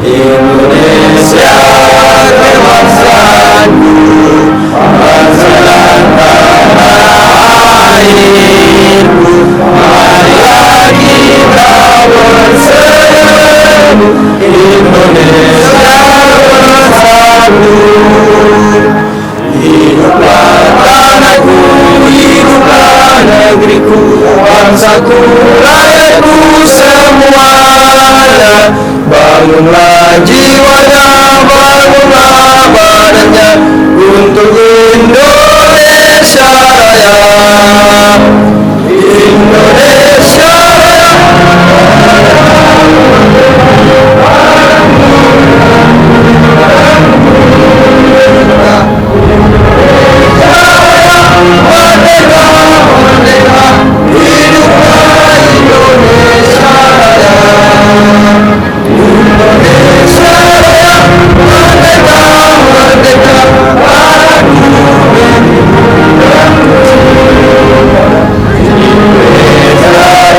Indonesia kebangsaanku, bangsakan tanah airku, marilah kita bersatu, Indonesia bersatu. Hiduplah tanahku, hiduplah negeriku, bangsaku, rakyatku semuanya. Bangunlah jiwanya, bangunlah badannya untuk Indonesia Raya. Indonesia Raya. Merdeka, merdeka, hiduplah Indonesia Raya. Indonesia Raya, merdeka, merdeka, padaku Indonesia Raya,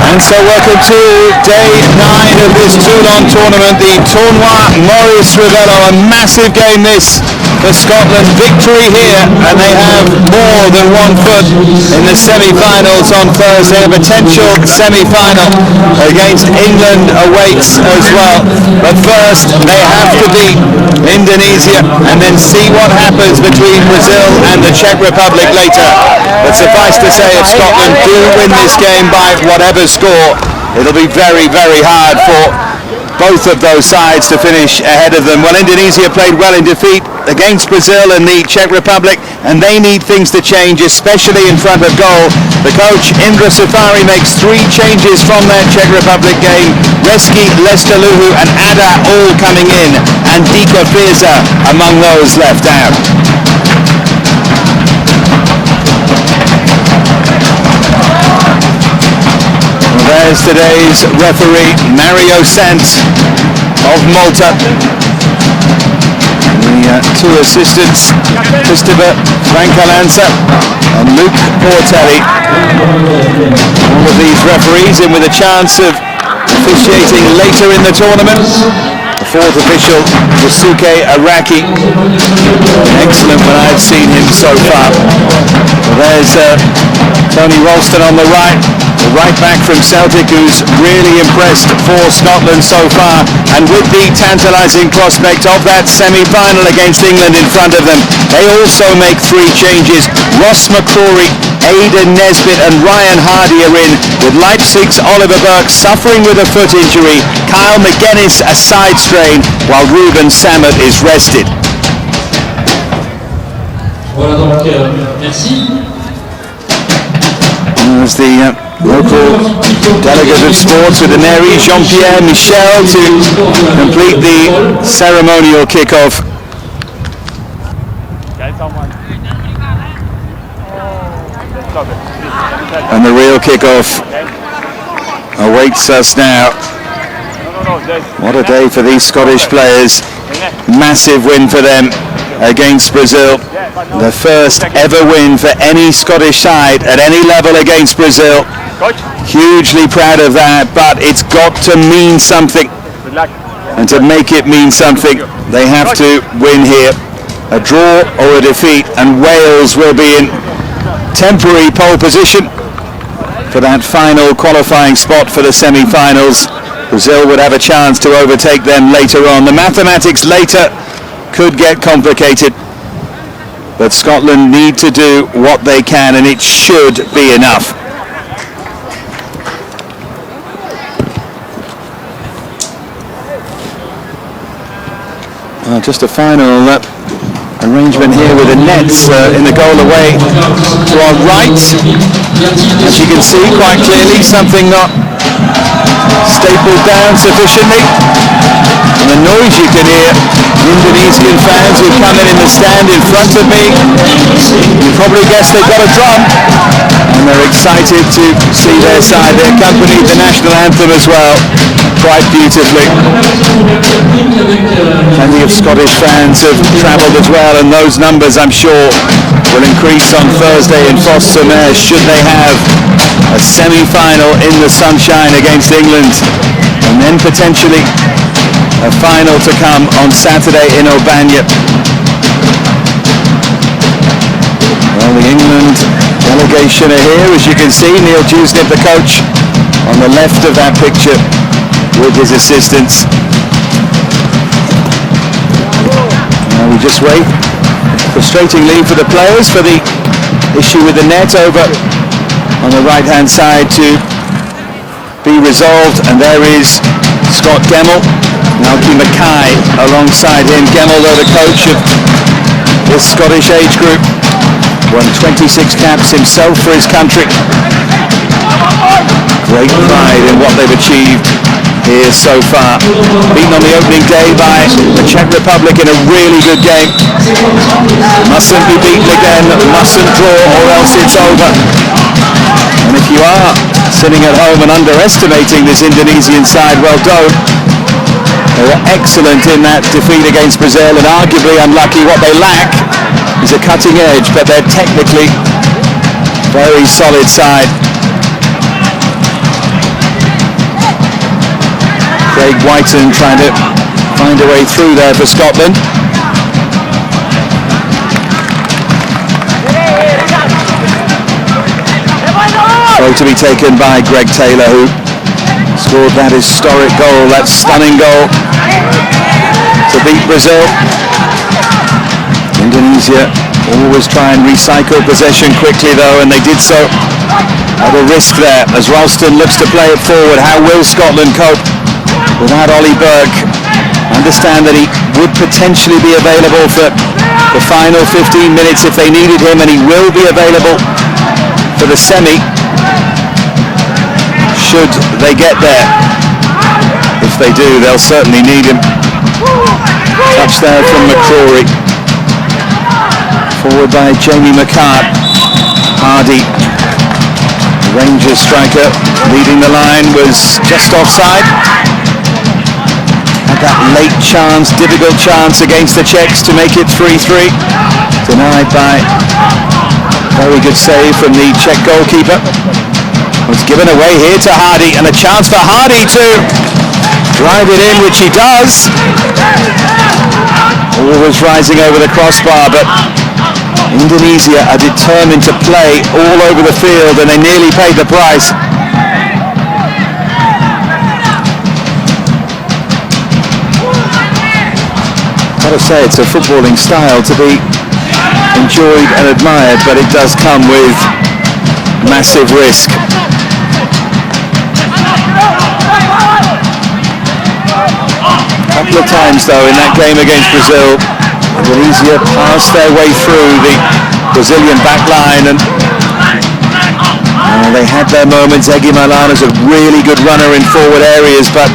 And so welcome to day 9 of this Toulon tournament, the Tournoi Maurice Revello. A massive game this for Scotland. Victory here, and they have more than 1 foot in the semi-finals on Thursday. A potential semi-final against England awaits as well. But first they have to beat Indonesia and then see what happens between Brazil and the Czech Republic later. But suffice to say, if Scotland do win this game by whatever score, it'll be very, very hard for both of those sides to finish ahead of them. Well, Indonesia played well in defeat against Brazil and the Czech Republic, and they need things to change, especially in front of goal. The coach, Indra Safari, makes 3 changes from that Czech Republic game. Reski, Lestaluhu and Ada all coming in, and Dika Firza among those left out. There's today's referee, Mario Sant of Malta. The 2 assistants, Christopher Francalanza and Luke Portelli. All of these referees in with a chance of officiating later in the tournament. The 4th official, Yosuke Araki. Excellent when I've seen him so far. Well, there's Tony Ralston on the right. The right back from Celtic, who's really impressed for Scotland so far, and with the tantalising prospect of that semi-final against England in front of them, they also make 3 changes. Ross McCrory, Aidan Nesbitt and Ryan Hardy are in, with Leipzig's Oliver Burke suffering with a foot injury, Kyle McGuinness a side strain, while Ruben Sammet is rested. Voilà donc, merci. There's the local delegate of sports with the Neri, Jean-Pierre Michel, to complete the ceremonial kick-off. And the real kick-off awaits us now. What a day for these Scottish players. Massive win for them against Brazil. The first ever win for any Scottish side at any level against Brazil. Hugely proud of that, but it's got to mean something. And to make it mean something, they have to win here. A draw or a defeat, and Wales will be in temporary pole position for that final qualifying spot for the semi-finals. Brazil would have a chance to overtake them later on. The mathematics later could get complicated, but Scotland need to do what they can, and it should be enough. Just a final arrangement here with the nets in the goal away to our right. As you can see quite clearly, something not stapled down sufficiently. And the noise you can hear, Indonesian fans who come in the stand in front of me, you probably guessed they've got a drum, and they're excited to see their side. They accompanied the national anthem as well, quite beautifully. Plenty of Scottish fans have travelled as well, and those numbers, I'm sure, will increase on Thursday in Foster-Mer should they have a semi-final in the sunshine against England, and then potentially a final to come on Saturday in Albania. Well, the England delegation are here, as you can see. Neil Dewsnip, the coach, on the left of that picture with his assistants. Now we just wait frustratingly for the players for the issue with the net over on the right hand side to be resolved, and there is Scott Gemmell, Malky Mackay alongside him. Gemmell, though, the coach of this Scottish age group, won 26 caps himself for his country. Great pride in what they've achieved here so far. Beaten on the opening day by the Czech Republic in a really good game. Mustn't be beaten again, mustn't draw, or else it's over. And if you are sitting at home and underestimating this Indonesian side, well, don't. They were excellent in that defeat against Brazil, and arguably unlucky. What they lack is a cutting edge, but they're technically very solid side. Craig Whiten trying to find a way through there for Scotland. Throw to be taken by Greg Taylor, who scored that historic goal, that stunning goal to beat Brazil. Indonesia always try and recycle possession quickly though, and they did so at a risk there as Ralston looks to play it forward. How will Scotland cope without Ollie Berg? Understand that he would potentially be available for the final 15 minutes if they needed him, and he will be available for the semi should they get there. If they do, they'll certainly need him. Touch there from McCrory. Forward by Jamie McCart. Hardy, the Rangers striker, leading the line, was just offside. Had that late chance, difficult chance against the Czechs to make it 3-3. Denied by very good save from the Czech goalkeeper. Was given away here to Hardy, and a chance for Hardy to drive it in, which he does. Always rising over the crossbar, but Indonesia are determined to play all over the field, and they nearly paid the price. Gotta say, it's a footballing style to be enjoyed and admired, but it does come with massive risk. A couple of times though in that game against Brazil, Indonesia passed their way through the Brazilian back line, and they had their moments. Egy Maulana is a really good runner in forward areas, but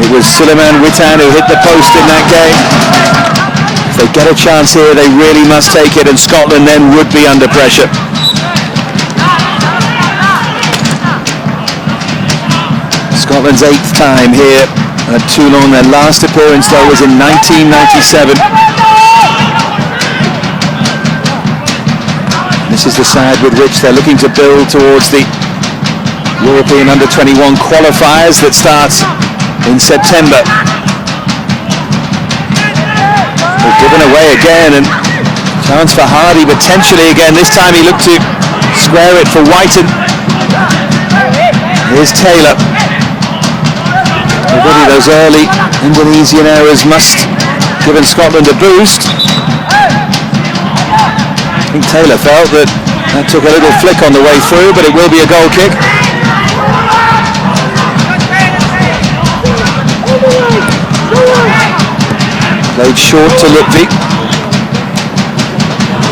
it was Suleiman Witan who hit the post in that game. If they get a chance here, they really must take it, and Scotland then would be under pressure. Scotland's 8th time here at Toulon. Their last appearance though was in 1997. This is the side with which they're looking to build towards the European Under-21 qualifiers that starts in September. They're given away again, and chance for Hardy potentially again. This time he looked to square it for Whiten. Here's Taylor. Already those early Indonesian errors must have given Scotland a boost. I think Taylor felt that took a little flick on the way through, but it will be a goal kick. Played short to Lutfi.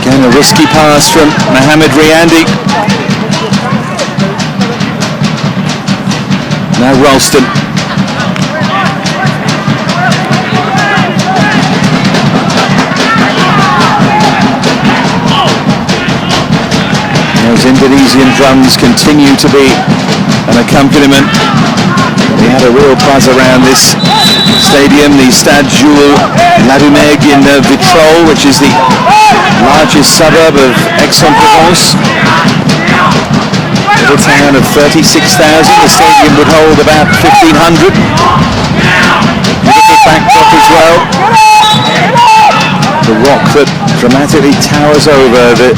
Again a risky pass from Mohamed Riandi. Now Ralston. Those Indonesian drums continue to be an accompaniment. We had a real buzz around this stadium, the Stade Jules Ladumeg in Vitrolles, which is the largest suburb of Aix-en-Provence. Little town of 36,000, the stadium would hold about 1,500. Beautiful backdrop as well. The rock that dramatically towers over the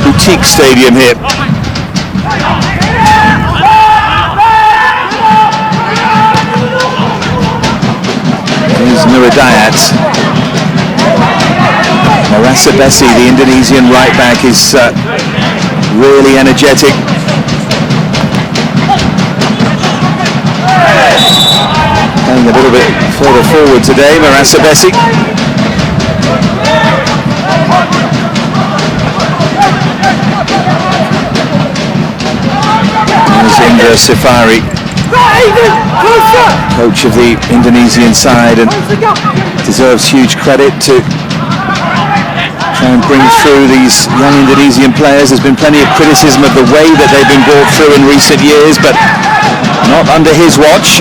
boutique stadium here. Here's Nuridayat. Marasa Bessi, the Indonesian right back, is really energetic. And a little bit further forward today, Marasa Bessi. There's Indra Safari, coach of the Indonesian side, and deserves huge credit to try and bring through these young Indonesian players. There's been plenty of criticism of the way that they've been brought through in recent years, but not under his watch.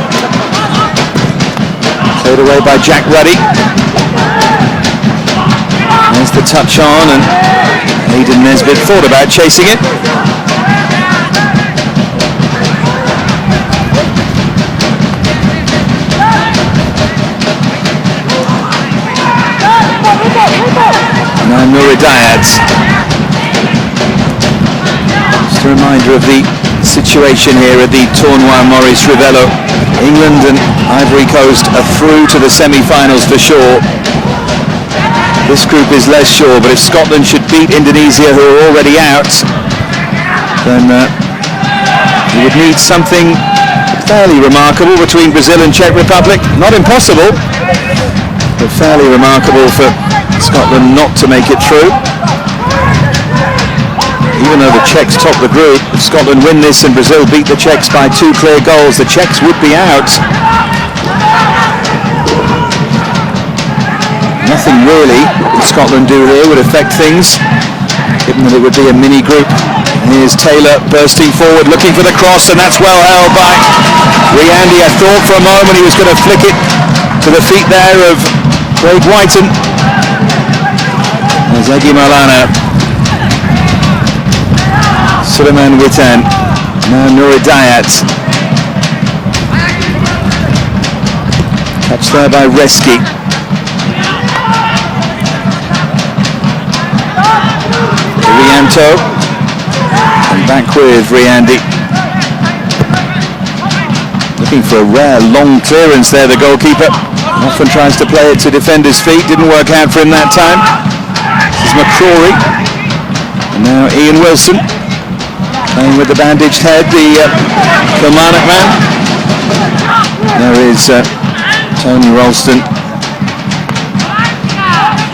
Played away by Jack Ruddy. There's the touch on, and Aidan Nesbitt thought about chasing it. Now Nuridayat. Just a reminder of the situation here at the Tournoi Maurice Revello. England and Ivory Coast are through to the semi-finals for sure. This group is less sure, but if Scotland should beat Indonesia, who are already out, then you would need something fairly remarkable between Brazil and Czech Republic. Not impossible, but fairly remarkable for Scotland not to make it through. Even though the Czechs top the group, if Scotland win this and Brazil beat the Czechs by 2 clear goals, the Czechs would be out. Nothing really that Scotland do here would affect things, given that it would be a mini group. Here's Taylor bursting forward, looking for the cross, and that's well held by Riandy. I thought for a moment he was going to flick it to the feet there of Craig Whiten. There's Egy Maulana. Suleiman Witan. Now Nuridayat. Catch there by Reski. Rianto. And back with Riandy. Looking for a rare long clearance there, the goalkeeper. Often tries to play it to defenders' feet. Didn't work out for him that time. This is McCrory. And now Ian Wilson. Playing with the bandaged head, the Kilmarnock man. There is Tony Ralston.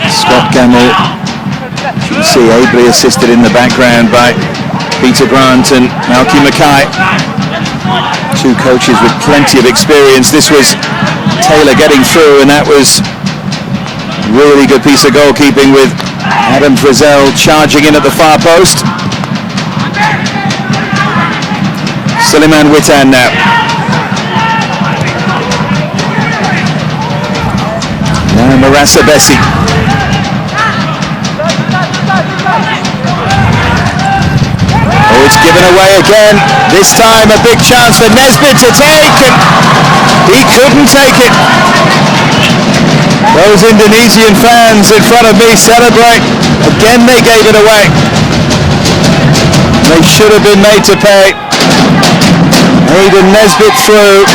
Scott Gamble. You can see ably assisted in the background by Peter Grant and Malky Mackay. 2 coaches with plenty of experience. This was Taylor getting through, and that was really good piece of goalkeeping with Adam Frizzell charging in at the far post. Suleiman Witan now. Now Marasa Bessi. Oh, it's given away again. This time a big chance for Nesbitt to take, and he couldn't take it. Those Indonesian fans in front of me celebrate. Again they gave it away. They should have been made to pay. Aidan Nesbitt through.